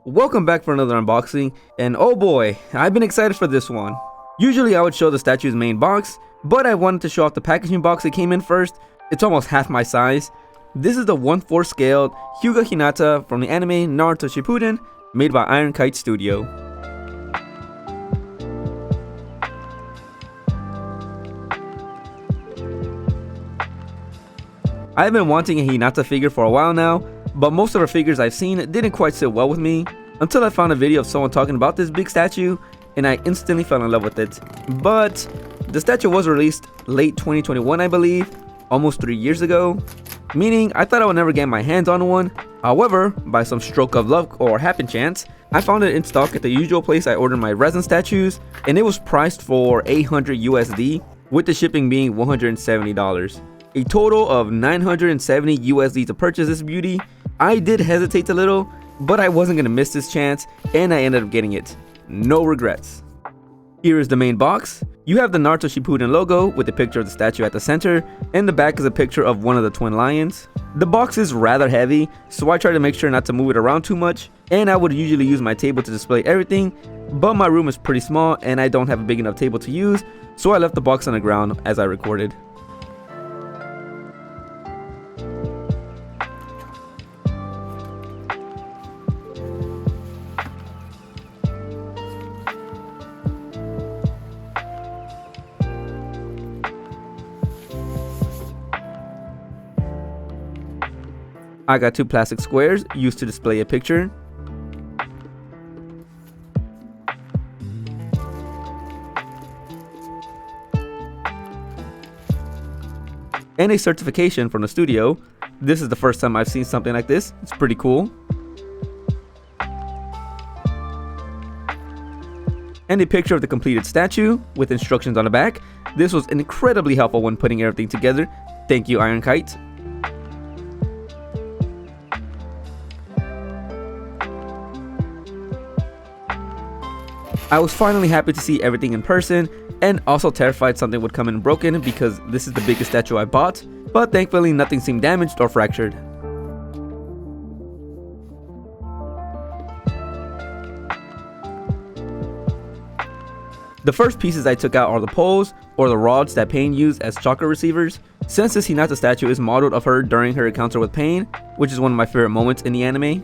Welcome back for another unboxing, and oh boy, I've been excited for this one. Usually I would show the statue's main box, but I wanted to show off the packaging box it came in first. It's almost half my size. This is the 1/4 scaled Hyūga Hinata from the anime Naruto Shippuden, made by Kite Studio. I've been wanting a Hinata figure for a while now, but most of her figures I've seen didn't quite sit well with me, until I found a video of someone talking about this big statue, and I instantly fell in love with it. But the statue was released late 2021, I believe, almost 3 years ago, meaning I thought I would never get my hands on one. However, by some stroke of luck or happen chance, I found it in stock at the usual place I ordered my resin statues, and it was priced for 800 USD, with the shipping being $170. A total of 970 USD to purchase this beauty. I did hesitate a little, but I wasn't going to miss this chance, and I ended up getting it. No regrets. Here is the main box. You have the Naruto Shippuden logo with a picture of the statue at the center, and the back is a picture of one of the twin lions. The box is rather heavy, so I try to make sure not to move it around too much, and I would usually use my table to display everything, but my room is pretty small and I don't have a big enough table to use, so I left the box on the ground as I recorded. I got 2 plastic squares used to display a picture. And a certification from the studio. This is the first time I've seen something like this. It's pretty cool. And a picture of the completed statue with instructions on the back. This was incredibly helpful when putting everything together. Thank you, Kite. I was finally happy to see everything in person, and also terrified something would come in broken because this is the biggest statue I bought, but thankfully nothing seemed damaged or fractured. The first pieces I took out are the poles, or the rods that Pain used as chakra receivers, since this Hinata statue is modeled of her during her encounter with Pain, which is one of my favorite moments in the anime.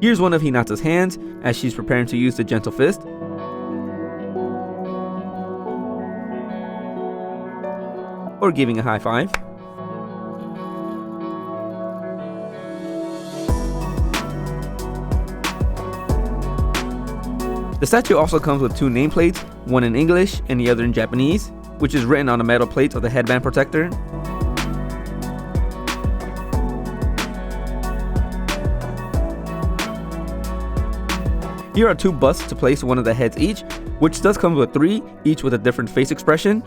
Here's one of Hinata's hands as she's preparing to use the gentle fist. Or giving a high five. The statue also comes with 2 nameplates, one in English and the other in Japanese, which is written on the metal plates of the headband protector. Here are 2 busts to place one of the heads each, which does come with 3, each with a different face expression.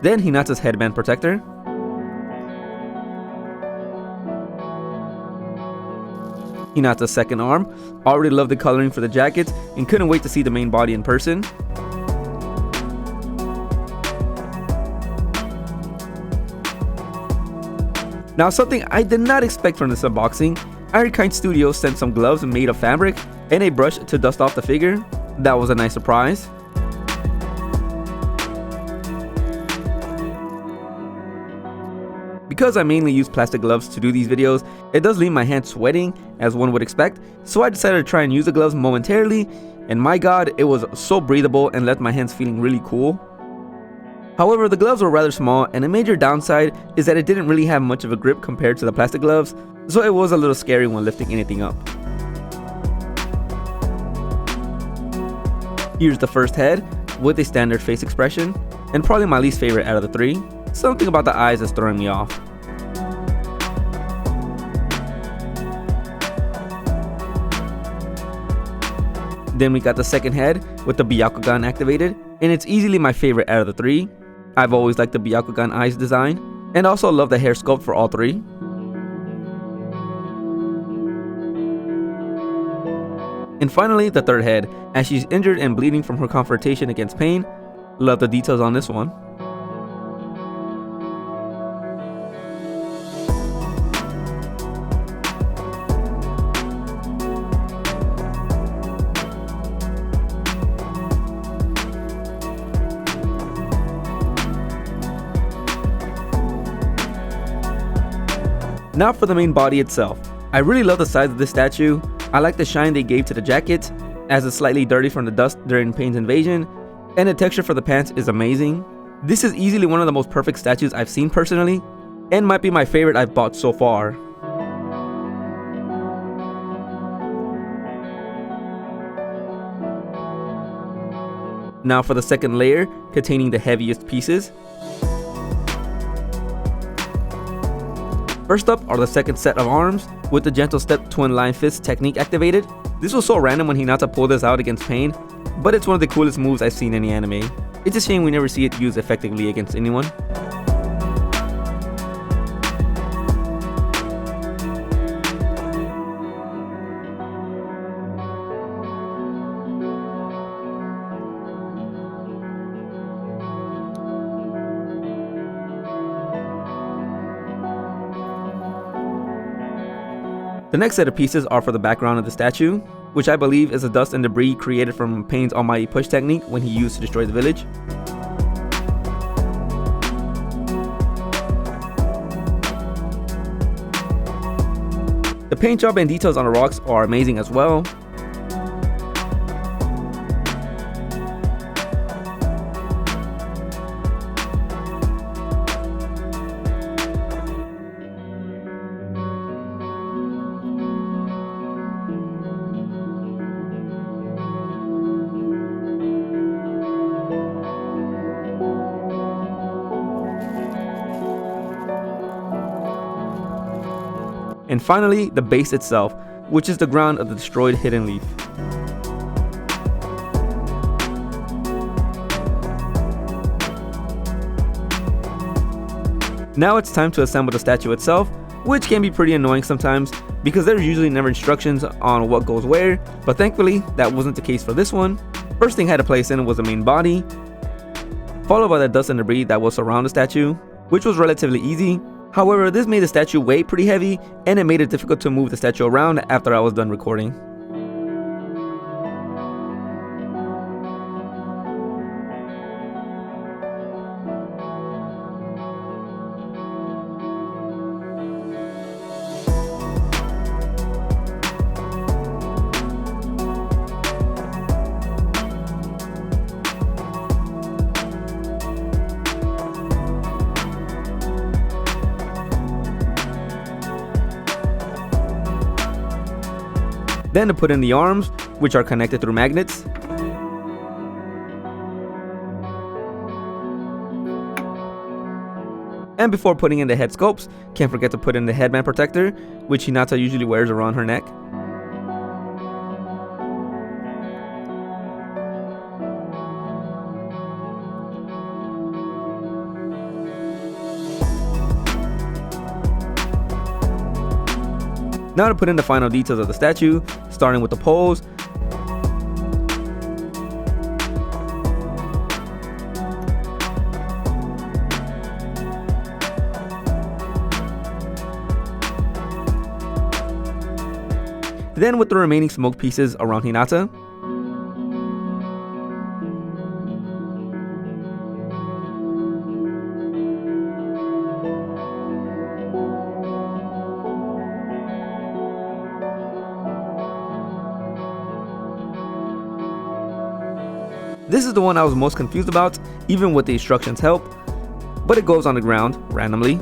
Then Hinata's headband protector. Hinata's second arm. Already loved the coloring for the jackets and couldn't wait to see the main body in person. Now, something I did not expect from this unboxing, Kite Studio sent some gloves made of fabric and a brush to dust off the figure. That was a nice surprise. Because I mainly use plastic gloves to do these videos, it does leave my hands sweating, as one would expect, so I decided to try and use the gloves momentarily, and my god, it was so breathable and left my hands feeling really cool. However, the gloves were rather small, and a major downside is that it didn't really have much of a grip compared to the plastic gloves, so it was a little scary when lifting anything up. Here's the first head, with a standard face expression, and probably my least favorite out of the 3. Something about the eyes is throwing me off. Then we got the second head with the Byakugan activated, and it's easily my favorite out of the 3. I've always liked the Byakugan eyes design, and also love the hair sculpt for all three. And finally, the third head, as she's injured and bleeding from her confrontation against Pain. Love the details on this one. Now for the main body itself. I really love the size of this statue. I like the shine they gave to the jacket, as it's slightly dirty from the dust during Pain's invasion, and the texture for the pants is amazing. This is easily one of the most perfect statues I've seen personally, and might be my favorite I've bought so far. Now for the second layer, containing the heaviest pieces. First up are the second set of arms, with the gentle step twin line fist technique activated. This was so random when Hinata pulled this out against Pain, but it's one of the coolest moves I've seen in the anime. It's a shame we never see it used effectively against anyone. The next set of pieces are for the background of the statue, which I believe is the dust and debris created from Pain's almighty push technique when he used to destroy the village. The paint job and details on the rocks are amazing as well. And finally, the base itself, which is the ground of the destroyed hidden leaf. Now it's time to assemble the statue itself, which can be pretty annoying sometimes because there's usually never instructions on what goes where, but thankfully that wasn't the case for this one. First thing I had to place in was the main body, followed by the dust and debris that will surround the statue, which was relatively easy. However, this made the statue weigh pretty heavy, and it made it difficult to move the statue around after I was done recording. Then to put in the arms, which are connected through magnets. And before putting in the head sculpts, can't forget to put in the headband protector, which Hinata usually wears around her neck. Now to put in the final details of the statue, starting with the pose. Then with the remaining smoke pieces around Hinata. This is the one I was most confused about, even with the instructions help, but it goes on the ground randomly.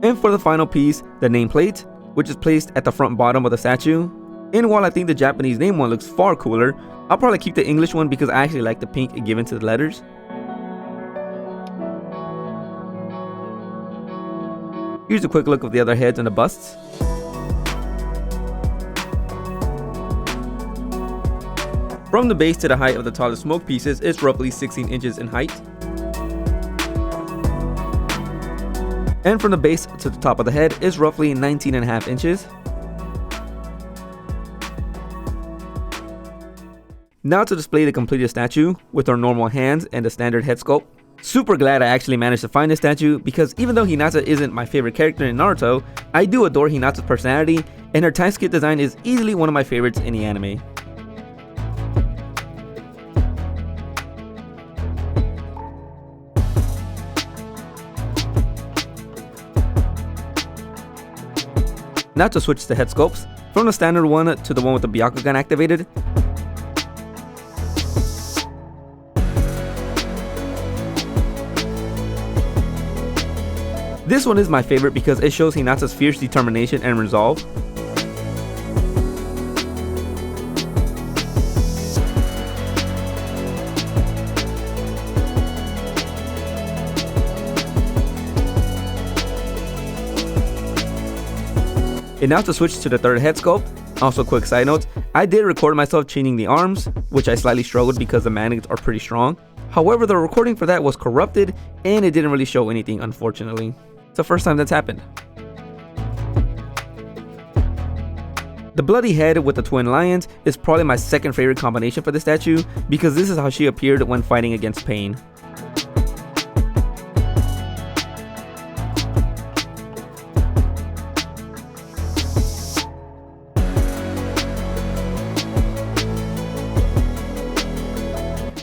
And for the final piece, the nameplate, which is placed at the front bottom of the statue. And while I think the Japanese name one looks far cooler, I'll probably keep the English one because I actually like the pink given to the letters. Here's a quick look of the other heads and the busts. From the base to the height of the tallest smoke pieces is roughly 16 inches in height. And from the base to the top of the head is roughly 19.5 inches. Now to display the completed statue with our normal hands and the standard head sculpt. Super glad I actually managed to find this statue because even though Hinata isn't my favorite character in Naruto, I do adore Hinata's personality and her time skip design is easily one of my favorites in the anime. Now to switch the head sculpts, from the standard one to the one with the Byakugan activated. This one is my favorite because it shows Hinata's fierce determination and resolve. And now to switch to the third head sculpt. Also, quick side note, I did record myself chaining the arms, which I slightly struggled because the magnets are pretty strong. However, the recording for that was corrupted and it didn't really show anything, unfortunately. It's the first time that's happened. The bloody head with the twin lions is probably my second favorite combination for the statue because this is how she appeared when fighting against Pain.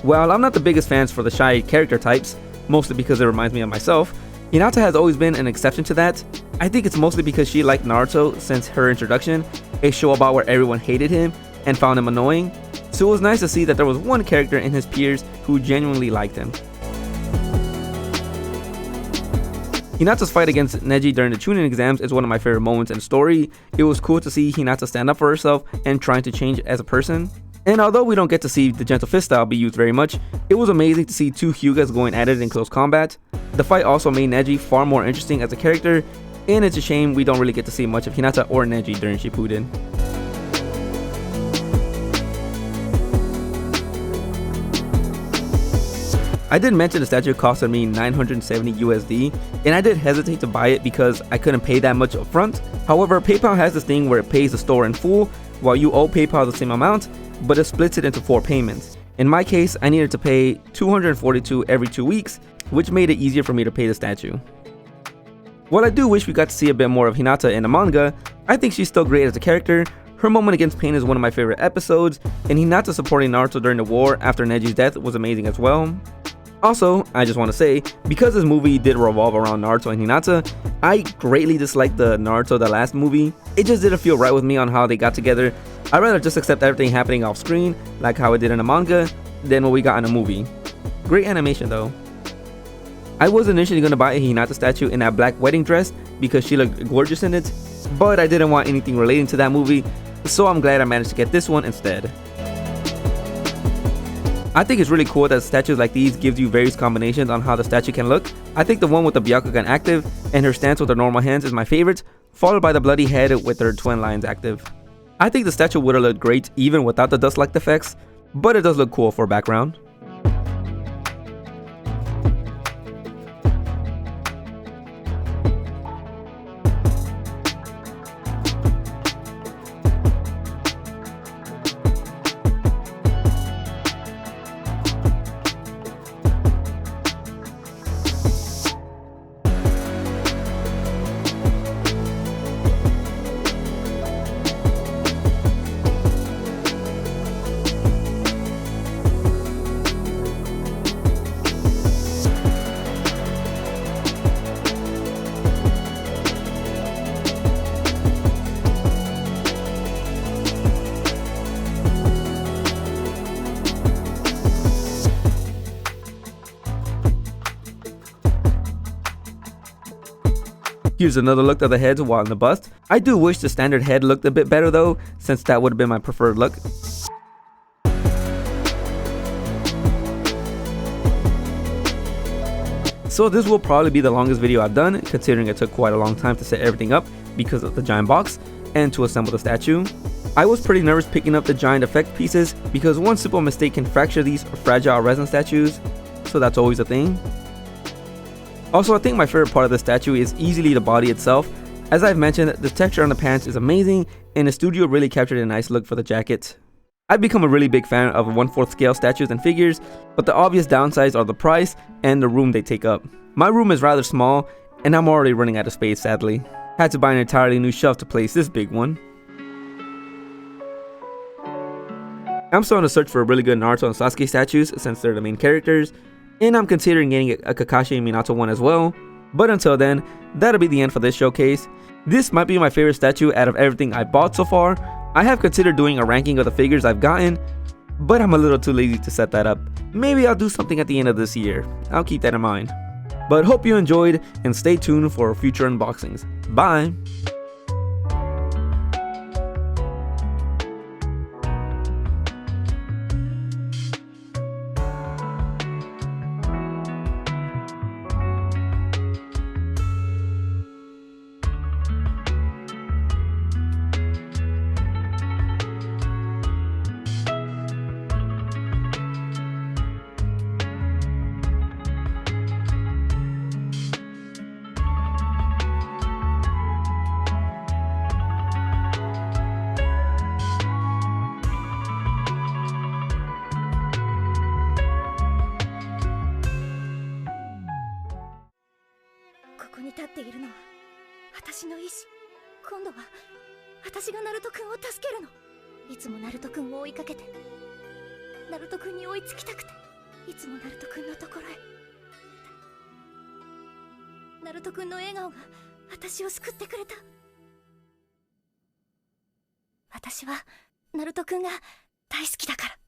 While I'm not the biggest fan for the shy character types, mostly because it reminds me of myself, Hinata has always been an exception to that. I think it's mostly because she liked Naruto since her introduction, a show about where everyone hated him and found him annoying, so it was nice to see that there was one character in his peers who genuinely liked him. Hinata's fight against Neji during the Chunin exams is one of my favorite moments in the story. It was cool to see Hinata stand up for herself and trying to change as a person. And although we don't get to see the Gentle Fist style be used very much, it was amazing to see two Hyūgas going at it in close combat. The fight also made Neji far more interesting as a character, and it's a shame we don't really get to see much of Hinata or Neji during Shippuden. I did mention the statue costed me 970 USD, and I did hesitate to buy it because I couldn't pay that much upfront. However, PayPal has this thing where it pays the store in full, while you owe PayPal the same amount, but it splits it into 4 payments. In my case, I needed to pay $242 every 2 weeks, which made it easier for me to pay the statue. While I do wish we got to see a bit more of Hinata in the manga, I think she's still great as a character. Her moment against Pain is one of my favorite episodes, and Hinata supporting Naruto during the war after Neji's death was amazing as well. Also, I just want to say, because this movie did revolve around Naruto and Hinata, I greatly disliked the Naruto the last movie. It just didn't feel right with me on how they got together. I'd rather just accept everything happening off screen, like how it did in the manga, than what we got in the movie. Great animation though. I was initially going to buy a Hinata statue in that black wedding dress because she looked gorgeous in it, but I didn't want anything relating to that movie, so I'm glad I managed to get this one instead. I think it's really cool that statues like these gives you various combinations on how the statue can look. I think the one with the Byakugan active and her stance with her normal hands is my favorite, followed by the bloody head with her twin lions active. I think the statue would have looked great even without the dust-like effects, but it does look cool for background. Here's another look of the heads while in the bust. I do wish the standard head looked a bit better though, since that would have been my preferred look. So this will probably be the longest video I've done, considering it took quite a long time to set everything up because of the giant box and to assemble the statue. I was pretty nervous picking up the giant effect pieces because one simple mistake can fracture these fragile resin statues, so that's always a thing. Also, I think my favorite part of the statue is easily the body itself. As I've mentioned, the texture on the pants is amazing and the studio really captured a nice look for the jacket. I've become a really big fan of 1/4 scale statues and figures, but the obvious downsides are the price and the room they take up. My room is rather small and I'm already running out of space, sadly. Had to buy an entirely new shelf to place this big one. I'm starting to search for really good Naruto and Sasuke statues since they're the main characters, and I'm considering getting a Kakashi and Minato one as well. But until then, that'll be the end for this showcase. This might be my favorite statue out of everything I bought so far. I have considered doing a ranking of the figures I've gotten, but I'm a little too lazy to set that up. Maybe I'll do something at the end of this year. I'll keep that in mind. But hope you enjoyed and stay tuned for future unboxings. Bye!ここに立っているのは私の意志。今度は私がナルト君を助けるの。いつもナルト君を追いかけて、ナルト君に追いつきたくて、いつもナルト君のところへ。ナルト君の笑顔が私を救ってくれた。私はナルト君が大好きだから。